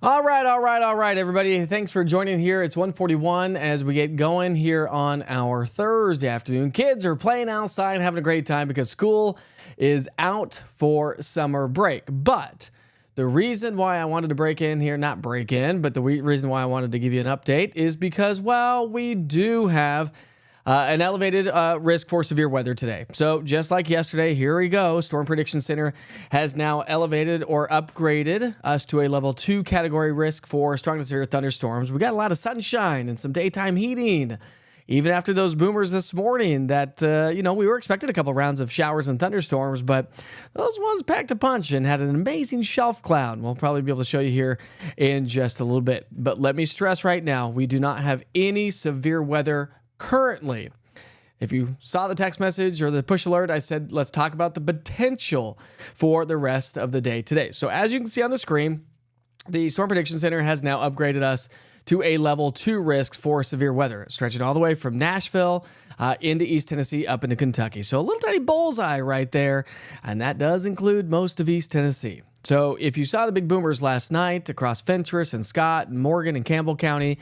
All right, everybody. Thanks for joining here. It's 1:41 as we get going here on our Thursday afternoon. Kids are playing outside, having a great time because school is out for summer break. But the reason why I wanted to break in here, not break in, but the reason why I wanted to give you an update is because, well, we do have an elevated risk for severe weather today. So just like yesterday, here we go. Storm Prediction Center has now elevated or upgraded us to a level 2 category risk for strong to severe thunderstorms. We got a lot of sunshine and some daytime heating. Even after those boomers this morning that, we were expecting a couple rounds of showers and thunderstorms, but those ones packed a punch and had an amazing shelf cloud. We'll probably be able to show you here in just a little bit. But let me stress right now, we do not have any severe weather currently. If you saw the text message or the push alert, I said, let's talk about the potential for the rest of the day today. So as you can see on the screen, the Storm Prediction Center has now upgraded us to a level 2 risk for severe weather, stretching all the way from Nashville into East Tennessee up into Kentucky. So a little tiny bullseye right there, and that does include most of East Tennessee. So if you saw the big boomers last night across Fentress and Scott and Morgan and Campbell County,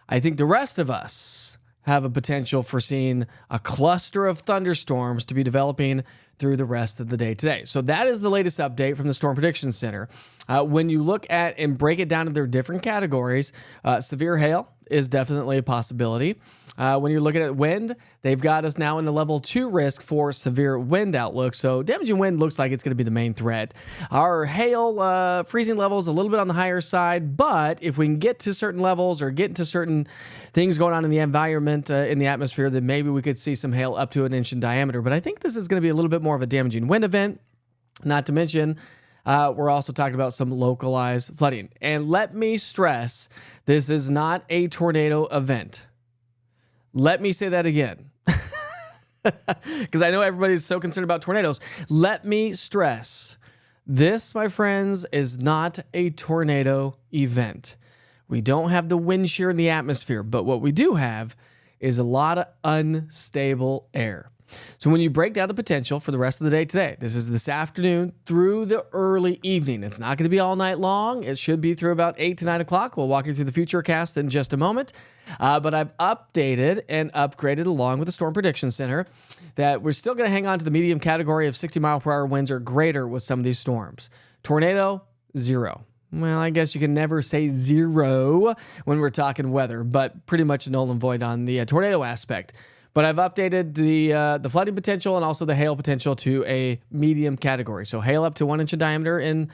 I think the rest of us have a potential for seeing a cluster of thunderstorms to be developing through the rest of the day today. So that is the latest update from the Storm Prediction Center. When you look at and break it down to their different categories, severe hail is definitely a possibility. When you're looking at wind, they've got us now in the level 2 risk for severe wind outlook. So damaging wind looks like it's going to be the main threat. Our hail freezing level is a little bit on the higher side, but if we can get to certain levels or get into certain things going on in the environment, in the atmosphere, then maybe we could see some hail up to an inch in diameter. But I think this is going to be a little bit more of a damaging wind event, not to mention we're also talking about some localized flooding. And let me stress, this is not a tornado event. Let me say that again, because I know everybody's so concerned about tornadoes. Let me stress, this, my friends, is not a tornado event. We don't have the wind shear in the atmosphere, but what we do have is a lot of unstable air. So when you break down the potential for the rest of the day today, this is this afternoon through the early evening. It's not going to be all night long. It should be through about 8 to 9 o'clock. We'll walk you through the futurecast in just a moment. But I've updated and upgraded along with the Storm Prediction Center that we're still going to hang on to the medium category of 60 mile per hour winds or greater with some of these storms. Tornado, 0. Well, I guess you can never say 0 when we're talking weather, but pretty much null and void on the tornado aspect. But I've updated the flooding potential and also the hail potential to a medium category. So hail up to 1 inch in diameter in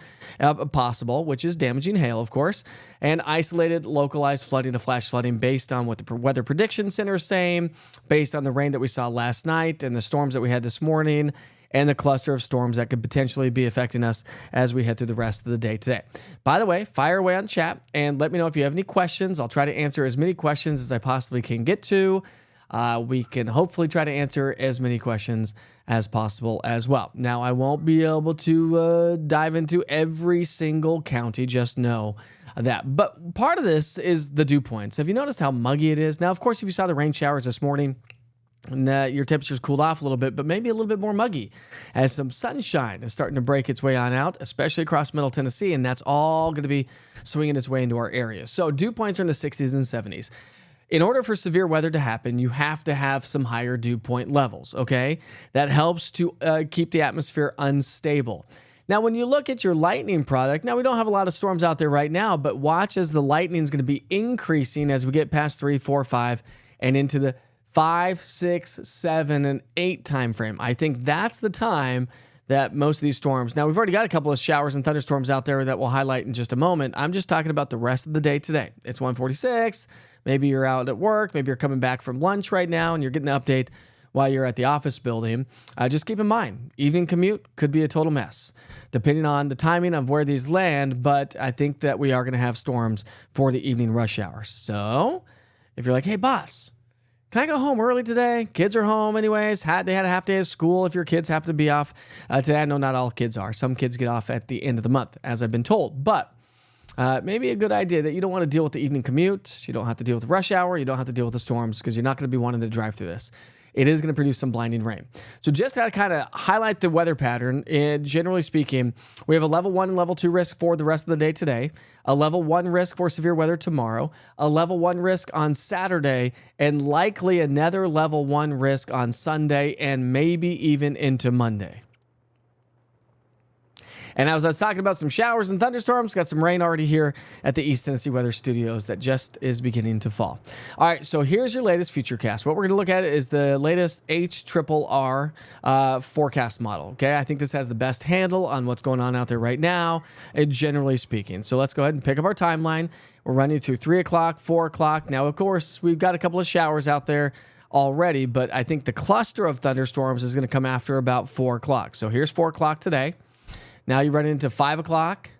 possible, which is damaging hail, of course, and isolated localized flooding to flash flooding based on what the Weather Prediction Center is saying, based on the rain that we saw last night and the storms that we had this morning, and the cluster of storms that could potentially be affecting us as we head through the rest of the day today. By the way, fire away on chat and let me know if you have any questions. I'll try to answer as many questions as I possibly can get to. We can hopefully try to answer as many questions as possible as well. Now, I won't be able to dive into every single county, just know that. But part of this is the dew points. Have you noticed how muggy it is? Now, of course, if you saw the rain showers this morning, and your temperature's cooled off a little bit, but maybe a little bit more muggy as some sunshine is starting to break its way on out, especially across Middle Tennessee, and that's all going to be swinging its way into our area. So dew points are in the 60s and 70s. In order for severe weather to happen, you have to have some higher dew point levels, okay? That helps to keep the atmosphere unstable. Now, when you look at your lightning product, now we don't have a lot of storms out there right now, but watch as the lightning is going to be increasing as we get past 3, 4, 5, and into the 5, 6, 7, and 8 time frame. I think that's the time that most of these storms, now we've already got a couple of showers and thunderstorms out there that we'll highlight in just a moment. I'm just talking about the rest of the day today. It's 1:46. Maybe you're out at work. Maybe you're coming back from lunch right now and you're getting an update while you're at the office building. Just keep in mind, evening commute could be a total mess, depending on the timing of where these land. But I think that we are going to have storms for the evening rush hour. So if you're like, hey, boss, can I go home early today? Kids are home anyways. They had a half day of school if your kids happen to be off today. I know not all kids are. Some kids get off at the end of the month, as I've been told. But maybe a good idea that you don't want to deal with the evening commute. You don't have to deal with rush hour. You don't have to deal with the storms because you're not going to be wanting to drive through this. it is going to produce some blinding rain. So just to kind of highlight the weather pattern, generally speaking, we have a level 1 and level 2 risk for the rest of the day today, a level 1 risk for severe weather tomorrow, a level 1 risk on Saturday, and likely another level 1 risk on Sunday and maybe even into Monday. And as I was talking about some showers and thunderstorms, got some rain already here at the East Tennessee Weather Studios that just is beginning to fall. All right, so here's your latest Futurecast. What we're going to look at is the latest HRRR forecast model. Okay, I think this has the best handle on what's going on out there right now, generally speaking. So let's go ahead and pick up our timeline. We're running through 3 o'clock, 4 o'clock. Now, of course, we've got a couple of showers out there already, but I think the cluster of thunderstorms is going to come after about 4 o'clock. So here's 4 o'clock today. Now you run into 5 o'clock.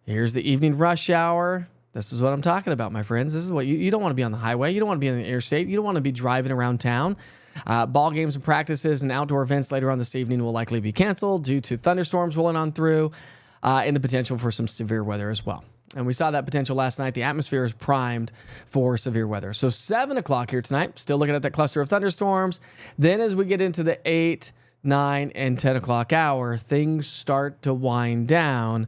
Here's the evening rush hour. This is what I'm talking about, my friends. This is what you don't want to be on the highway. You don't want to be on the interstate. You don't want to be driving around town. Ball games and practices and outdoor events later on this evening will likely be canceled due to thunderstorms rolling on through and the potential for some severe weather as well. And we saw that potential last night. The atmosphere is primed for severe weather. So 7 o'clock here tonight, still looking at that cluster of thunderstorms. Then as we get into the 8, 9, and 10 o'clock hour, things start to wind down.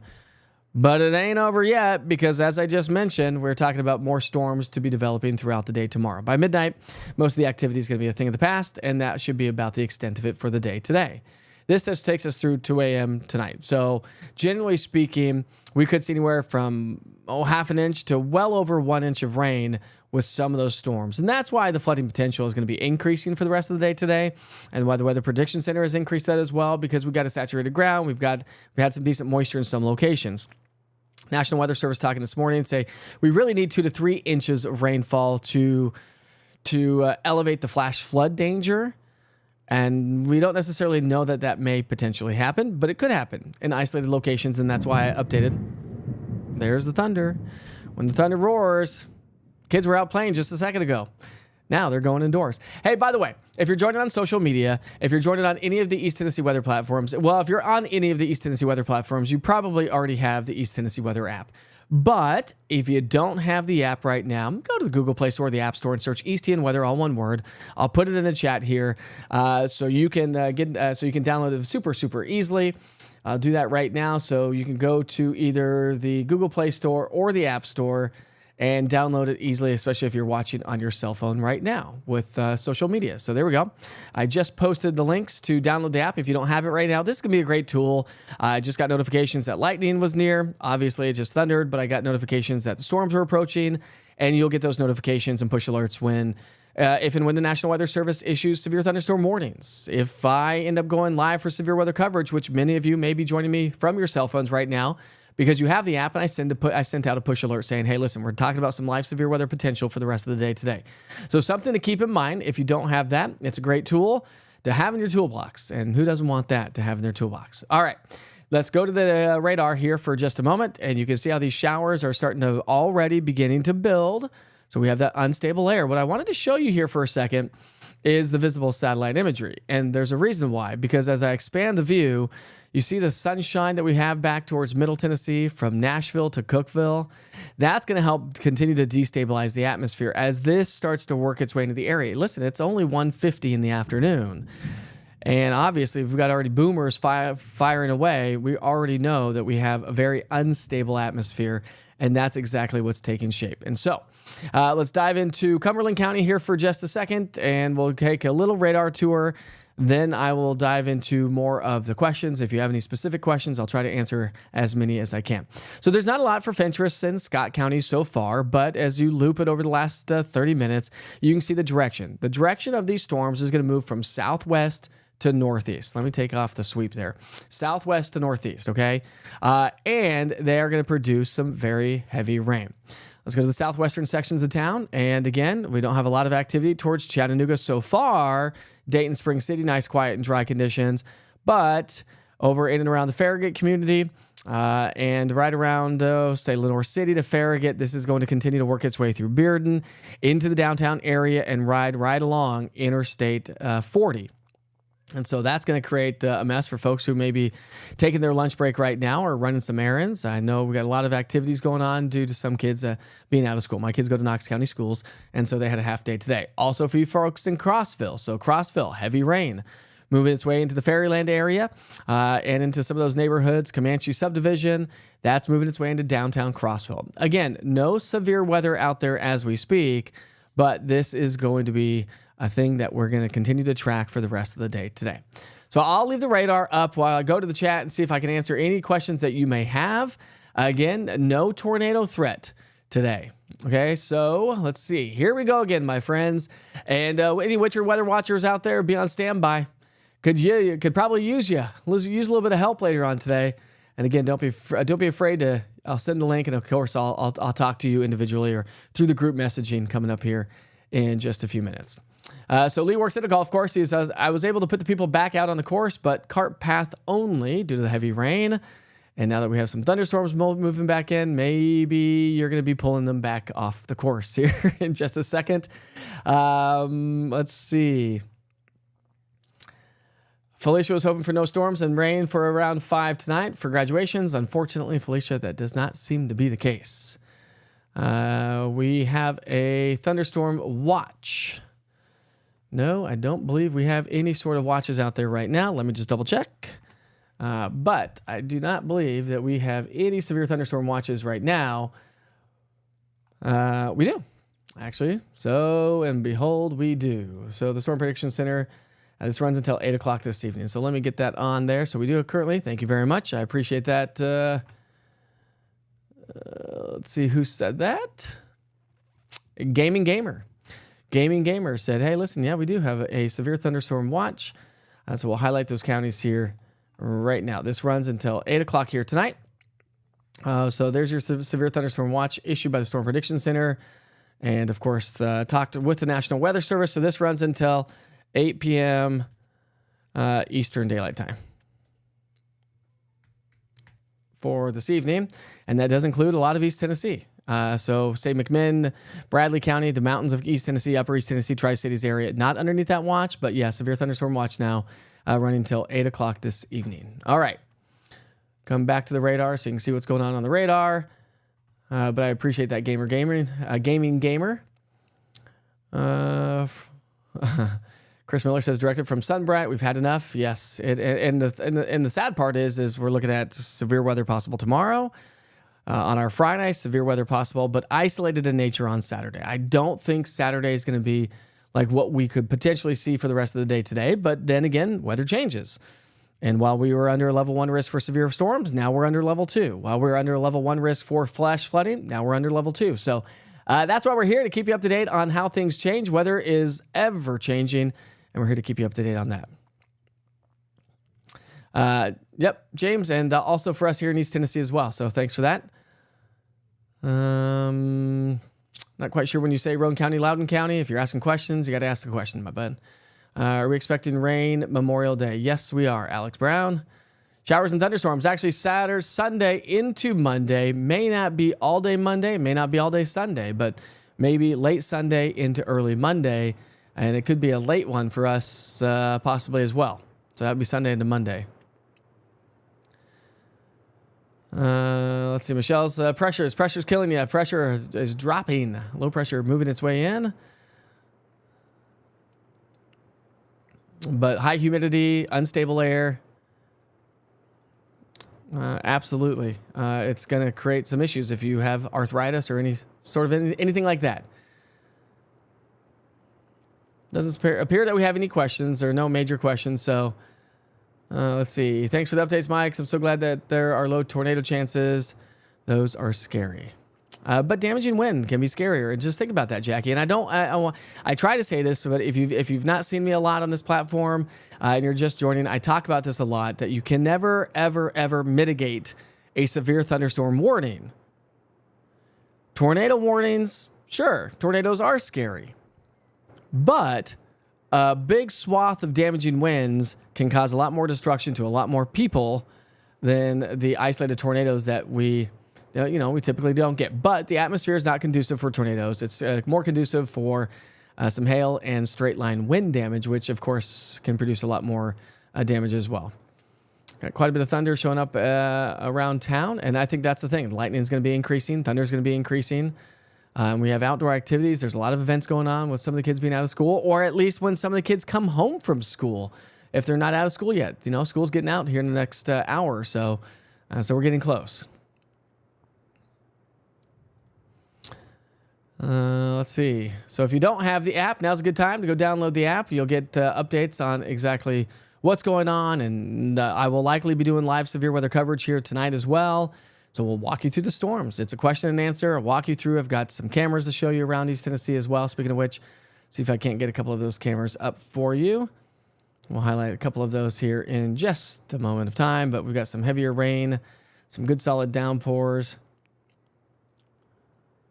But it ain't over yet because, as I just mentioned, we're talking about more storms to be developing throughout the day tomorrow. By midnight, most of the activity is going to be a thing of the past, and that should be about the extent of it for the day today. This just takes us through 2 a.m. tonight. So generally speaking, we could see anywhere from half an inch to well over 1 inch of rain with some of those storms. And that's why the flooding potential is going to be increasing for the rest of the day today, and why the Weather Prediction Center has increased that as well, because we've got a saturated ground. We've had some decent moisture in some locations. National Weather Service talking this morning say we really need 2 to 3 inches of rainfall to elevate the flash flood danger. And we don't necessarily know that may potentially happen, but it could happen in isolated locations, and that's why I updated. There's the thunder. When the thunder roars, kids were out playing just a second ago. Now they're going indoors. Hey, by the way, if you're joining on social media, if you're joining on any of the East Tennessee weather platforms, well, if you're on any of the East Tennessee weather platforms, you probably already have the East Tennessee Weather app. But if you don't have the app right now, go to the Google Play Store or the App Store and search EastTN Weather, all one word. I'll put it in the chat here so you can download it super easily. I'll do that right now, so you can go to either the Google Play Store or the App Store and download it easily, especially if you're watching on your cell phone right now with social media. So there we go. I just posted the links to download the app if you don't have it right now. This is going to be a great tool. I just got notifications that lightning was near. Obviously, it just thundered, but I got notifications that the storms were approaching, and you'll get those notifications and push alerts when if and when the National Weather Service issues severe thunderstorm warnings. If I end up going live for severe weather coverage, which many of you may be joining me from your cell phones right now, because you have the app, and I sent out a push alert saying, hey, listen, we're talking about some live severe weather potential for the rest of the day today. So something to keep in mind if you don't have that. It's a great tool to have in your toolbox, and who doesn't want that to have in their toolbox? All right, let's go to the radar here for just a moment, and you can see how these showers are starting to already beginning to build. So we have that unstable air. What I wanted to show you here for a second is the visible satellite imagery, and there's a reason why, because as I expand the view, you see the sunshine that we have back towards Middle Tennessee from Nashville to Cookeville. That's going to help continue to destabilize the atmosphere as this starts to work its way into the area. Listen, it's only 1:50 in the afternoon. And obviously, if we've got already boomers firing away, we already know that we have a very unstable atmosphere, and that's exactly what's taking shape. And so let's dive into Cumberland County here for just a second, and we'll take a little radar tour. Then I will dive into more of the questions. If you have any specific questions, I'll try to answer as many as I can. So there's not a lot for Fentress and Scott County so far, but as you loop it over the last 30 minutes, you can see the direction. The direction of these storms is going to move from southwest to northeast. Let me take off the sweep there. Southwest to northeast, okay? And they are going to produce some very heavy rain. Let's go to the southwestern sections of town. And again, we don't have a lot of activity towards Chattanooga so far. Dayton, Spring City, nice, quiet, and dry conditions. But over in and around the Farragut community and right around, say, Lenore City to Farragut, this is going to continue to work its way through Bearden into the downtown area and ride right along Interstate 40. And so that's going to create a mess for folks who may be taking their lunch break right now or running some errands. I know we got a lot of activities going on due to some kids being out of school. My kids go to Knox County schools, and so they had a half day today. Also for you folks in Crossville. So Crossville, heavy rain moving its way into the Fairyland area and into some of those neighborhoods. Comanche subdivision, that's moving its way into downtown Crossville. Again, no severe weather out there as we speak, but this is going to be a thing that we're going to continue to track for the rest of the day today. So I'll leave the radar up while I go to the chat and see if I can answer any questions that you may have. Again, no tornado threat today. Okay, so let's see. Here we go again, my friends. And any Witcher weather watchers out there, be on standby. Could probably use a little bit of help later on today. And again, don't be afraid to. I'll send the link, and of course, I'll talk to you individually or through the group messaging coming up here in just a few minutes. So Lee works at a golf course. He says, I was able to put the people back out on the course, but cart path only due to the heavy rain. And now that we have some thunderstorms moving back in, maybe you're going to be pulling them back off the course here in just a second. Let's see. Felicia was hoping for no storms and rain for around 5 tonight for graduations. Unfortunately, Felicia, that does not seem to be the case. We have a thunderstorm watch. No, I don't believe we have any sort of watches out there right now. Let me just double check. But I do not believe that we have any severe thunderstorm watches right now. We do, actually. So, and behold, we do. So the Storm Prediction Center, this runs until 8 o'clock this evening. So let me get that on there. So we do it currently. Thank you very much. I appreciate that. Let's see who said that. Gaming Gamer said, hey, listen, yeah, we do have a severe thunderstorm watch. So we'll highlight those counties here right now. This runs until 8 o'clock here tonight. So there's your severe thunderstorm watch issued by the Storm Prediction Center. And, of course, talked with the National Weather Service. So this runs until 8 p.m. Eastern Daylight Time for this evening. And that does include a lot of East Tennessee. So say McMinn, Bradley County, the mountains of East Tennessee, Upper East Tennessee, Tri-Cities area, not underneath that watch, but yeah, severe thunderstorm watch now running until 8 o'clock this evening. All right. Come back to the radar so you can see what's going on the radar. But I appreciate that gaming gamer. Chris Miller says, directed from Sunbright, we've had enough. Yes. And the sad part is we're looking at severe weather possible tomorrow. On our Friday, severe weather possible, but isolated in nature on Saturday. I don't think Saturday is going to be like what we could potentially see for the rest of the day today. But then again, weather changes. And while we were under a level 1 risk for severe storms, now we're under level 2. While we're under a level 1 risk for flash flooding, now we're under level 2. So that's why we're here, to keep you up to date on how things change. Weather is ever changing, and we're here to keep you up to date on that. Yep, James, and also for us here in East Tennessee as well. So thanks for that. Not quite sure when you say Roane County, Loudoun County. If you're asking questions, you got to ask the question, my bud. Are we expecting rain Memorial Day? Yes, we are. Alex Brown. Showers and thunderstorms actually Saturday, Sunday into Monday. May not be all day Monday, may not be all day Sunday, but maybe late Sunday into early Monday. And it could be a late one for us possibly as well. So that would be Sunday into Monday. Let's see. Michelle's pressure's killing you. Pressure is dropping. Low pressure moving its way in. But high humidity, unstable air. Absolutely. It's going to create some issues if you have arthritis or any sort of anything like that. Doesn't appear that we have any questions or no major questions. So let's see. Thanks for the updates, Mike. I'm so glad that there are low tornado chances. Those are scary. But damaging wind can be scarier. And just think about that, Jackie. And I try to say this, but if you've not seen me a lot on this platform and you're just joining, I talk about this a lot, that you can never, ever, ever mitigate a severe thunderstorm warning. Tornado warnings, sure, tornadoes are scary. But a big swath of damaging winds can cause a lot more destruction to a lot more people than the isolated tornadoes that we typically don't get. But the atmosphere is not conducive for tornadoes. It's more conducive for some hail and straight line wind damage, which of course can produce a lot more damage as well. Got quite a bit of thunder showing up around town, and I think that's the thing. Lightning is going to be increasing. Thunder is going to be increasing. We have outdoor activities. There's a lot of events going on with some of the kids being out of school, or at least when some of the kids come home from school. If they're not out of school yet, school's getting out here in the next hour or so. So we're getting close. Let's see. So if you don't have the app, now's a good time to go download the app. You'll get updates on exactly what's going on, and I will likely be doing live severe weather coverage here tonight as well. So we'll walk you through the storms. It's a question and answer. I'll walk you through. I've got some cameras to show you around East Tennessee as well. Speaking of which, see if I can't get a couple of those cameras up for you. We'll highlight a couple of those here in just a moment of time, but we've got some heavier rain, some good solid downpours.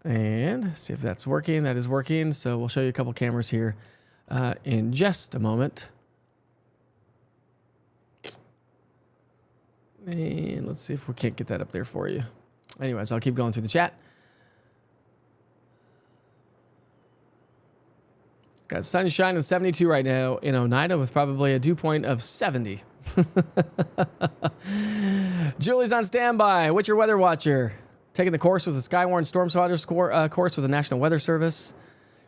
And see if that's working. That is working. So we'll show you a couple cameras here in just a moment. And let's see if we can't get that up there for you. Anyways, I'll keep going through the chat. Got sunshine and 72 right now in Oneida with probably a dew point of 70. Julie's on standby. What's your weather watcher? Taking the course with the Skywarn Storm Spotters course with the National Weather Service.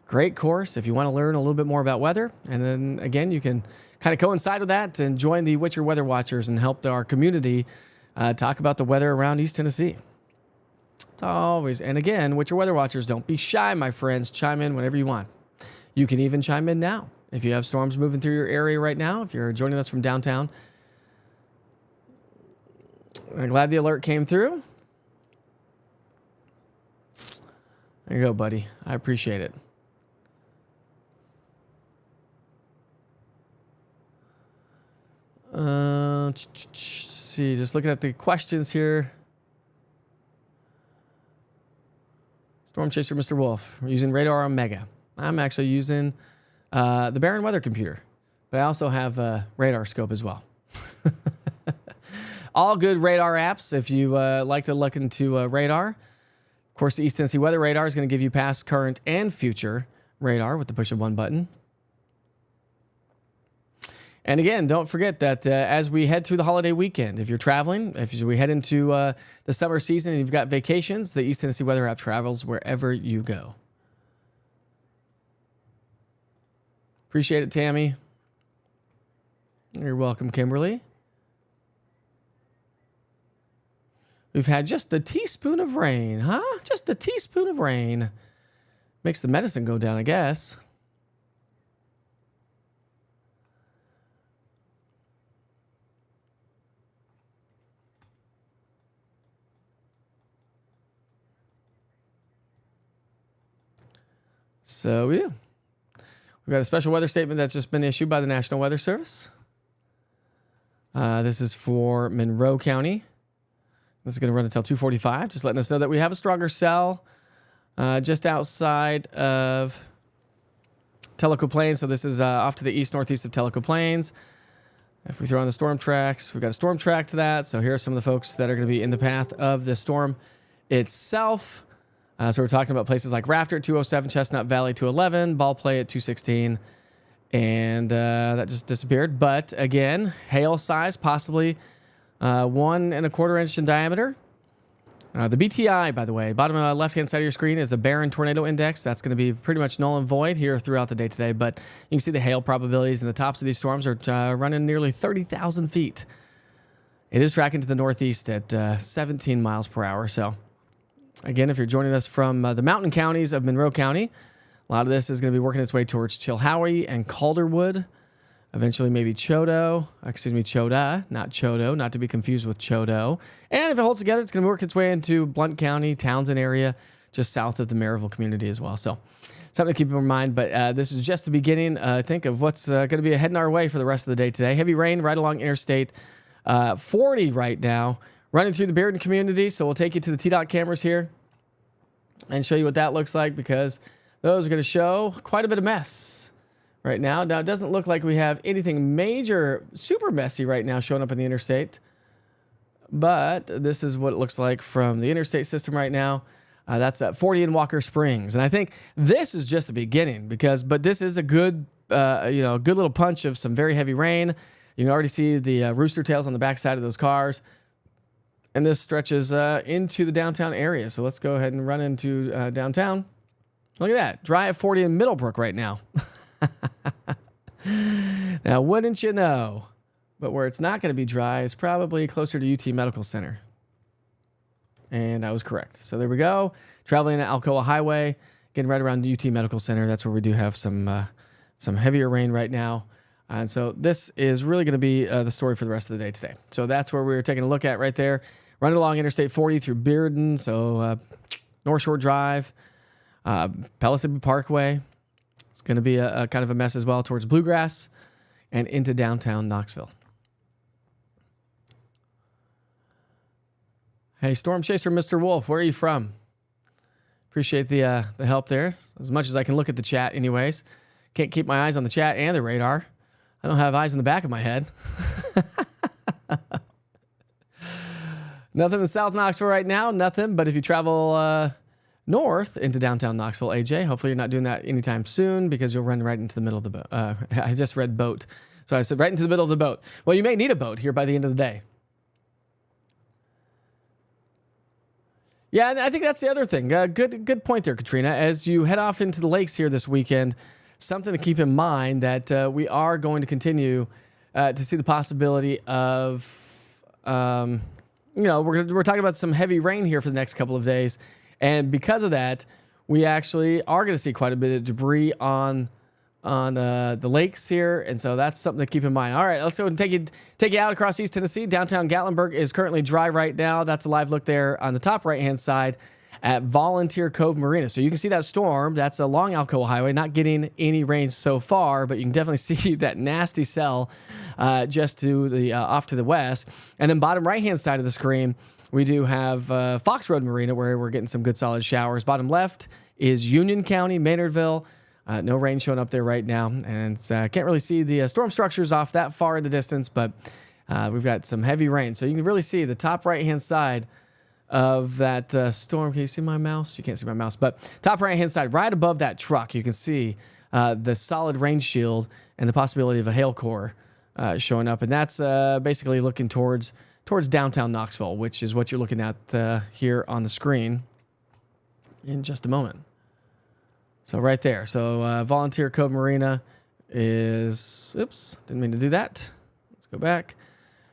Great course if you want to learn a little bit more about weather. And then again, you can kind of coincide with that and join the What's Your Weather Watchers and help our community talk about the weather around East Tennessee. It's always, and again, What's Your Weather Watchers, don't be shy, my friends. Chime in whenever you want. You can even chime in now if you have storms moving through your area right now, if you're joining us from downtown. I'm glad the alert came through. There you go, buddy. I appreciate it. See, just looking at the questions here. Storm Chaser, Mr. Wolf. We're using radar on Mega. I'm actually using the Barron Weather computer, but I also have a radar scope as well. All good radar apps if you like to look into radar. Of course, the East Tennessee Weather Radar is going to give you past, current, and future radar with the push of one button. And again, don't forget that as we head through the holiday weekend, if you're traveling, if we head into the summer season and you've got vacations, the East Tennessee Weather app travels wherever you go. Appreciate it, Tammy. You're welcome, Kimberly. We've had just a teaspoon of rain, huh? Just a teaspoon of rain. Makes the medicine go down, I guess. So, yeah. We've got a special weather statement that's just been issued by the National Weather Service. This is for Monroe County. This is going to run until 2:45. Just letting us know that we have a stronger cell just outside of Tellico Plains. So this is off to the east-northeast of Tellico Plains. If we throw on the storm tracks, we've got a storm track to that. So here are some of the folks that are going to be in the path of the storm itself. So we're talking about places like Rafter at 207, Chestnut Valley 211, Ball Play at 216, and that just disappeared. But again, hail size possibly 1 1/4 inch in diameter. The BTI, by the way, bottom left-hand side of your screen is a Barron Tornado Index. That's going to be pretty much null and void here throughout the day today. But you can see the hail probabilities, and the tops of these storms are running nearly 30,000 feet. It is tracking to the northeast at 17 miles per hour. So again, if you're joining us from the mountain counties of Monroe County, a lot of this is going to be working its way towards Chilhowie and Calderwood. Eventually, maybe Chodo. Choda, not Chodo, not to be confused with Chodo. And if it holds together, it's going to work its way into Blount County, Townsend area, just south of the Maryville community as well. So something to keep in mind. But this is just the beginning, I think, of what's going to be heading our way for the rest of the day today. Heavy rain right along Interstate 40 right now, running through the Bearden community. So we'll take you to the TDOT cameras here and show you what that looks like, because those are going to show quite a bit of mess right now. Now, it doesn't look like we have anything major, super messy right now showing up in the interstate. But this is what it looks like from the interstate system right now. That's at 40 in Walker Springs. And I think this is just the beginning but this is a good, good little punch of some very heavy rain. You can already see the rooster tails on the backside of those cars. And this stretches into the downtown area. So let's go ahead and run into downtown. Look at that. Dry at 40 in Middlebrook right now. Now, wouldn't you know? But where it's not going to be dry is probably closer to UT Medical Center. And I was correct. So there we go. Traveling to Alcoa Highway, getting right around UT Medical Center. That's where we do have some heavier rain right now. And so this is really going to be the story for the rest of the day today. So that's where we're taking a look at right there. Running along Interstate 40 through Bearden, so North Shore Drive, Palisade Parkway. It's going to be a kind of a mess as well towards Bluegrass and into downtown Knoxville. Hey, Storm Chaser, Mr. Wolf, where are you from? Appreciate the help there. As much as I can look at the chat anyways. Can't keep my eyes on the chat and the radar. I don't have eyes in the back of my head. Nothing in South Knoxville right now. Nothing. But if you travel north into downtown Knoxville, AJ, hopefully you're not doing that anytime soon because you'll run right into the middle of the boat. I just read boat. So I said right into the middle of the boat. Well, you may need a boat here by the end of the day. Yeah, and I think that's the other thing. Good point there, Katrina. As you head off into the lakes here this weekend, something to keep in mind that we are going to continue to see the possibility of, we're talking about some heavy rain here for the next couple of days. And because of that, we actually are going to see quite a bit of debris on the lakes here. And so that's something to keep in mind. All right, let's go and take you out across East Tennessee. Downtown Gatlinburg is currently dry right now. That's a live look there on the top right-hand side at Volunteer Cove Marina. So you can see that storm. That's along Alcoa Highway, not getting any rain so far, but you can definitely see that nasty cell just to the off to the west. And then bottom right-hand side of the screen, we do have Fox Road Marina where we're getting some good solid showers. Bottom left is Union County, Maynardville. No rain showing up there right now. And can't really see the storm structures off that far in the distance, but we've got some heavy rain. So you can really see the top right-hand side of that storm. Can you see my mouse? You can't see my mouse, but top right-hand side, right above that truck, you can see the solid rain shield and the possibility of a hail core showing up. And that's basically looking towards downtown Knoxville, which is what you're looking at here on the screen in just a moment. So right there. So Volunteer Cove Marina is, oops, didn't mean to do that. Let's go back.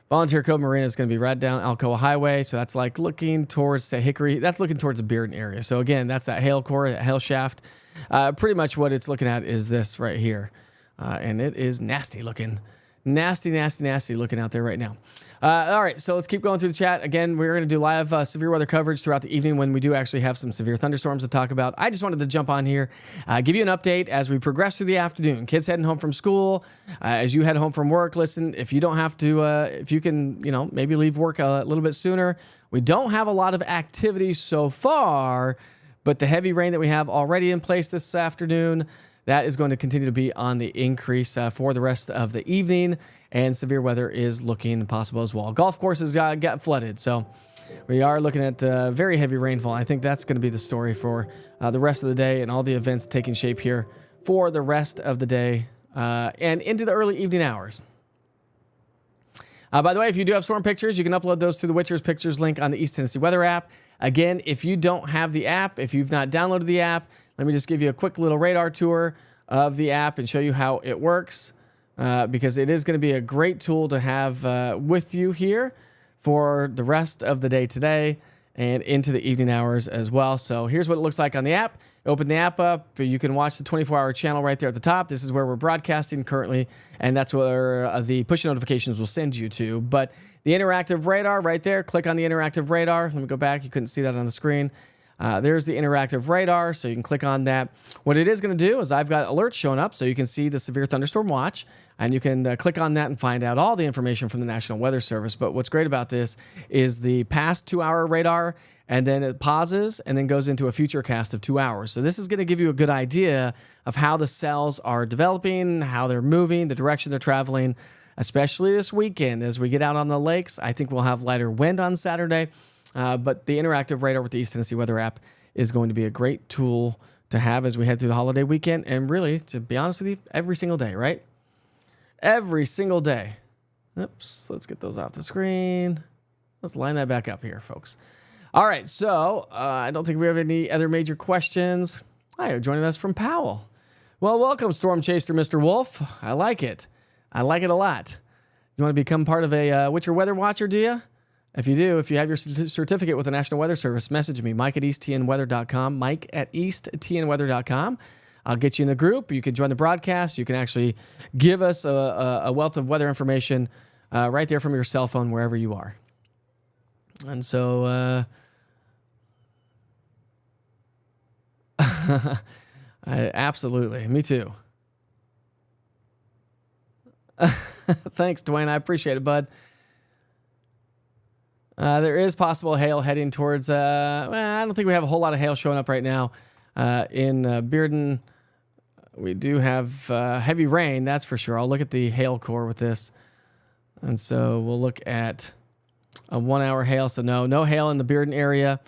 Volunteer Cove Marina is going to be right down Alcoa Highway. So that's like looking towards, say, Hickory. That's looking towards the Bearden area. So again, that's that hail core, that hail shaft. Pretty much what it's looking at is this right here. And it is nasty looking. Nasty looking out there right now. All right, so let's keep going through the chat. Again, we're going to do live severe weather coverage throughout the evening when we do actually have some severe thunderstorms to talk about. I just wanted to jump on here, give you an update as we progress through the afternoon. Kids heading home from school, as you head home from work, listen, if you don't have to, if you can, maybe leave work a little bit sooner. We don't have a lot of activity so far, but the heavy rain that we have already in place this afternoon, that is going to continue to be on the increase for the rest of the evening, and severe weather is looking possible as well. Golf courses got flooded, so we are looking at very heavy rainfall. I think that's going to be the story for the rest of the day and all the events taking shape here for the rest of the day and into the early evening hours. By the way, if you do have storm pictures, you can upload those to the Witcher's Pictures link on the East Tennessee Weather app. Again, if you don't have the app, if you've not downloaded the app, let me just give you a quick little radar tour of the app and show you how it works because it is going to be a great tool to have with you here for the rest of the day today and into the evening hours as well. So here's what it looks like on the app. Open the app up. You can watch the 24-hour channel right there at the top. This is where we're broadcasting currently, and that's where the push notifications will send you to. But the interactive radar right there, click on the interactive radar. Let me go back. You couldn't see that on the screen. There's the interactive radar, so you can click on that. What it is going to do is I've got alerts showing up, so you can see the severe thunderstorm watch, and you can click on that and find out all the information from the National Weather Service. But what's great about this is the past 2-hour radar, and then it pauses and then goes into a future cast of 2 hours. So this is going to give you a good idea of how the cells are developing, how they're moving, the direction they're traveling, especially this weekend as we get out on the lakes. I think we'll have lighter wind on Saturday. But the interactive radar with the East Tennessee Weather app is going to be a great tool to have as we head through the holiday weekend. And really, to be honest with you, every single day, right? Every single day. Oops, let's get those off the screen. Let's line that back up here, folks. All right, so I don't think we have any other major questions. Hi, you're joining us from Powell. Well, welcome, Storm Chaser, Mr. Wolf. I like it. I like it a lot. You want to become part of a What's Your Weather Watcher, do you? If you do, if you have your certificate with the National Weather Service, message me, Mike at easttnweather.com, Mike at easttnweather.com. I'll get you in the group. You can join the broadcast. You can actually give us a wealth of weather information right there from your cell phone, wherever you are. And so, absolutely. Me too. Thanks, Dwayne. I appreciate it, bud. There is possible hail heading towards, I don't think we have a whole lot of hail showing up right now. In Bearden, we do have heavy rain, that's for sure. I'll look at the hail core with this. And so we'll look at a 1 hour hail. So no hail in the Bearden area.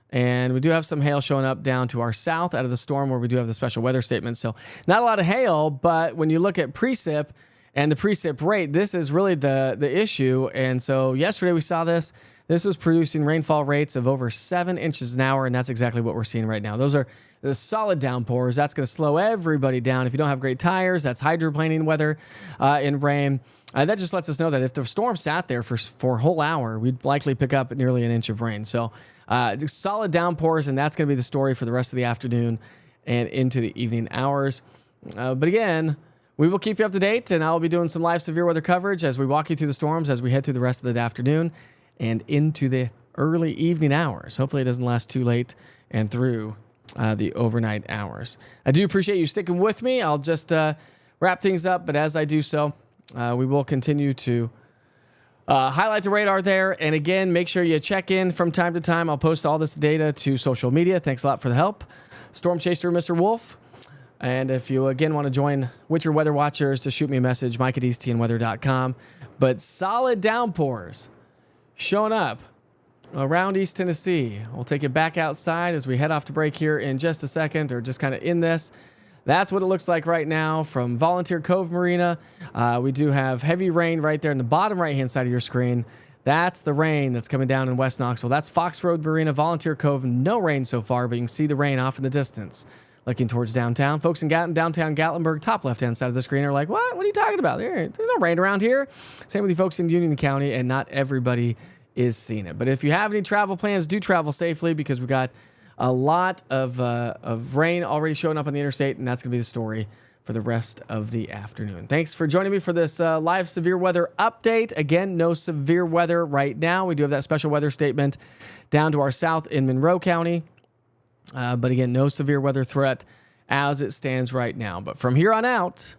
And we do have some hail showing up down to our south out of the storm where we do have the special weather statement. So not a lot of hail, but when you look at precip and the precip rate, this is really the issue. And so yesterday we saw this. This was producing rainfall rates of over 7 inches an hour, and that's exactly what we're seeing right now. Those are the solid downpours. That's going to slow everybody down. If you don't have great tires, that's hydroplaning weather in rain. That just lets us know that if the storm sat there for a whole hour, we'd likely pick up nearly an inch of rain. So solid downpours, and that's going to be the story for the rest of the afternoon and into the evening hours. But again, we will keep you up to date, and I'll be doing some live severe weather coverage as we walk you through the storms as we head through the rest of the afternoon and into the early evening hours. Hopefully it doesn't last too late and through the overnight hours. I do appreciate you sticking with me. I'll just wrap things up, but as I do so, we will continue to highlight the radar there. And again, make sure you check in from time to time. I'll post all this data to social media. Thanks a lot for the help. Storm Chaser, Mr. Wolf. And if you, again, want to join with your weather watchers, to shoot me a message, Mike at easttnweather.com. But solid downpours showing up around East Tennessee. We'll take it back outside as we head off to break here in just a second, or just kind of in this. That's what it looks like right now from Volunteer Cove Marina. We do have heavy rain right there in the bottom right-hand side of your screen. That's the rain that's coming down in West Knoxville. That's Fox Road Marina, Volunteer Cove. No rain so far, but you can see the rain off in the distance, looking towards downtown. Folks in downtown Gatlinburg, top left-hand side of the screen, are like, what? What are you talking about? There's no rain around here. Same with you folks in Union County, and not everybody is seeing it. But if you have any travel plans, do travel safely, because we've got a lot of rain already showing up on the interstate, and that's going to be the story for the rest of the afternoon. Thanks for joining me for this live severe weather update. Again, no severe weather right now. We do have that special weather statement down to our south in Monroe County. But again, no severe weather threat as it stands right now. But from here on out,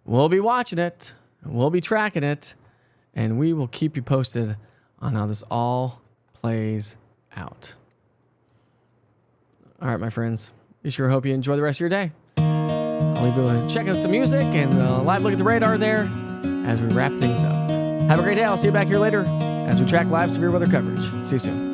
we'll be watching it, we'll be tracking it, and we will keep you posted on how this all plays out. All right, my friends, we sure hope you enjoy the rest of your day. I'll leave you to check out some music and a live look at the radar there as we wrap things up. Have a great day. I'll see you back here later as we track live severe weather coverage. See you soon.